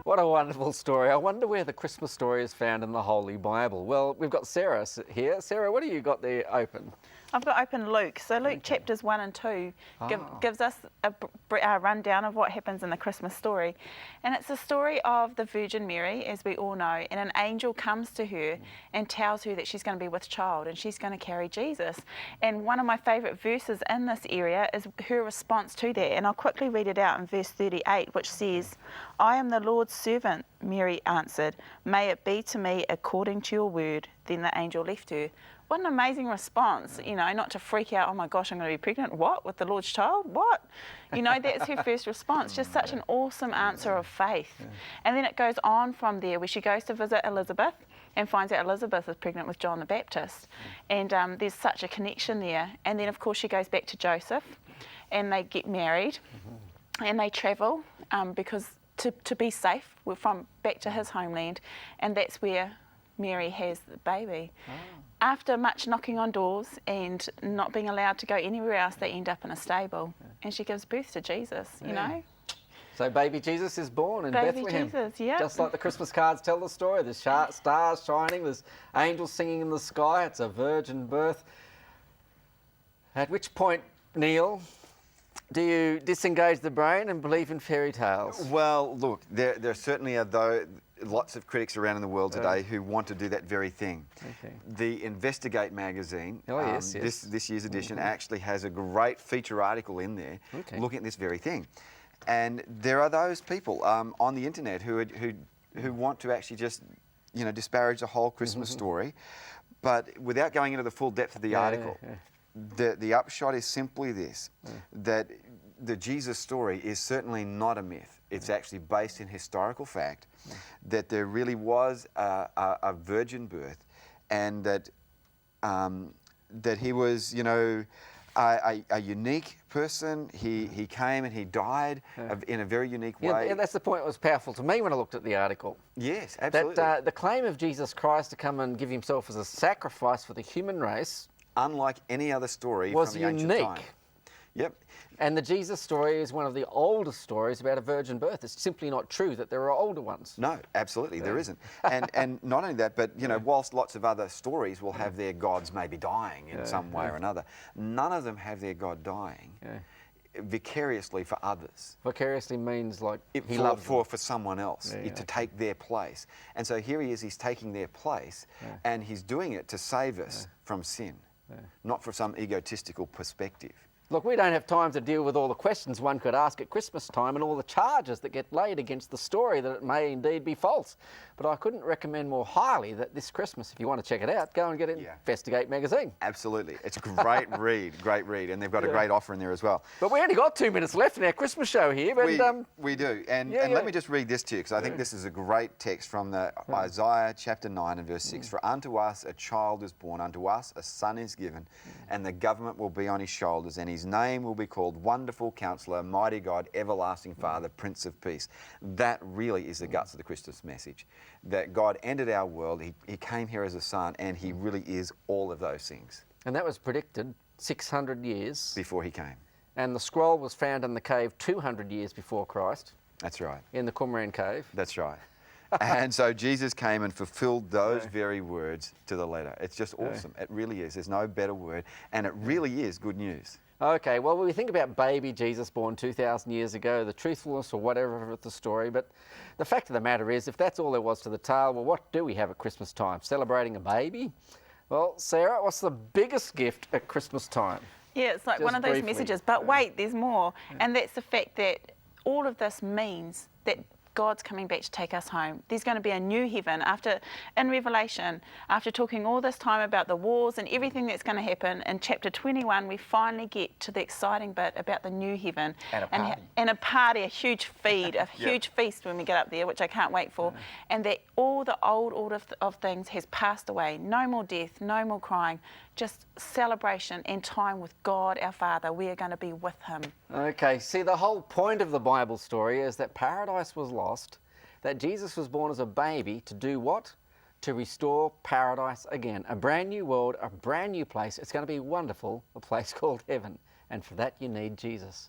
What a wonderful story. I wonder where the Christmas story is found in the Holy Bible. Well, we've got Sarah here. Sarah, what do you got there open? I've got open Luke. So Luke chapters 1 and 2 gives us a rundown of what happens in the Christmas story. And it's the story of the Virgin Mary, as we all know, and an angel comes to her and tells her that she's going to be with child and she's going to carry Jesus. And one of my favourite verses in this area is her response to that. And I'll quickly read it out in verse 38, which says, "I am the Lord's servant," Mary answered. "May it be to me according to your word." Then the angel left her. What an amazing response, you know, not to freak out, oh my gosh, I'm going to be pregnant. What? With the Lord's child? What? You know, that's her first response. Just such an awesome answer of faith. And then it goes on from there where she goes to visit Elizabeth and finds out Elizabeth is pregnant with John the Baptist. And there's such a connection there. And then, of course, she goes back to Joseph and they get married and they travel because to be safe from back to his homeland. And that's where Mary has the baby. After much knocking on doors and not being allowed to go anywhere else, they end up in a stable. And she gives birth to Jesus, you know. So baby Jesus is born in Baby Bethlehem. Jesus, yeah. Just like the Christmas cards tell the story. There's stars shining, there's angels singing in the sky. It's a virgin birth. At which point, Neil, do you disengage the brain and believe in fairy tales? Well, look, there certainly are lots of critics around in the world today who want to do that very thing. The Investigate magazine, this year's edition, actually has a great feature article in there looking at this very thing. And there are those people on the internet who want to actually just, you know, disparage the whole Christmas story. But without going into the full depth of the article, the upshot is simply this, that the Jesus story is certainly not a myth. It's actually based in historical fact, that there really was a virgin birth, and that that he was, you know, a unique person. He came and he died in a very unique way. Yeah, that's the point that was powerful to me when I looked at the article. Yes, absolutely. That the claim of Jesus Christ to come and give himself as a sacrifice for the human race, unlike any other story was from the ancient unique. time. Yep. And the Jesus story is one of the oldest stories about a virgin birth. It's simply not true that there are older ones. No, absolutely, there isn't. And not only that, but, you know, whilst lots of other stories will have their gods maybe dying in some way or another, none of them have their God dying vicariously for others. Vicariously means like he loves loves for someone else, to take their place. And so here he is, he's taking their place, and he's doing it to save us from sin, not from some egotistical perspective. Look, we don't have time to deal with all the questions one could ask at Christmas time and all the charges that get laid against the story that it may indeed be false. But I couldn't recommend more highly that this Christmas, if you want to check it out, go and get it in Investigate magazine. Absolutely. It's a great read, and they've got a great offer in there as well. But we only got 2 minutes left in our Christmas show here. But, we do. And let me just read this to you, because I think this is a great text from the Isaiah chapter 9 and verse 6. "For unto us a child is born, unto us a son is given, and the government will be on his shoulders, and his name will be called Wonderful Counselor, Mighty God, Everlasting Father, Prince of Peace." That really is the guts of the Christmas message. That God entered our world, he came here as a son, and he really is all of those things. And that was predicted 600 years before he came. And the scroll was found in the cave 200 years before Christ. That's right. In the Qumran cave. That's right. And so Jesus came and fulfilled those very words to the letter. It's just awesome. It really is. There's no better word. And it really is good news. Okay, well, when we think about baby Jesus born 2,000 years ago, the truthfulness or whatever of the story, but the fact of the matter is, if that's all there was to the tale, well, what do we have at Christmas time? Celebrating a baby? Well, Sarah, what's the biggest gift at Christmas time? Yeah, it's like Just one of those briefly. messages, but wait, there's more. And that's the fact that all of this means that God's coming back to take us home. There's going to be a new heaven. In Revelation, after talking all this time about the wars and everything that's going to happen, in chapter 21 we finally get to the exciting bit about the new heaven. And a party, a huge feed, a huge feast when we get up there, which I can't wait for. And that all the old order of things has passed away. No more death, no more crying, just celebration and time with God our Father. We are going to be with him. Okay, see, the whole point of the Bible story is that paradise was lost, that Jesus was born as a baby to do what? To restore paradise again. A brand new world, a brand new place. It's going to be wonderful, a place called heaven. And for that you need Jesus.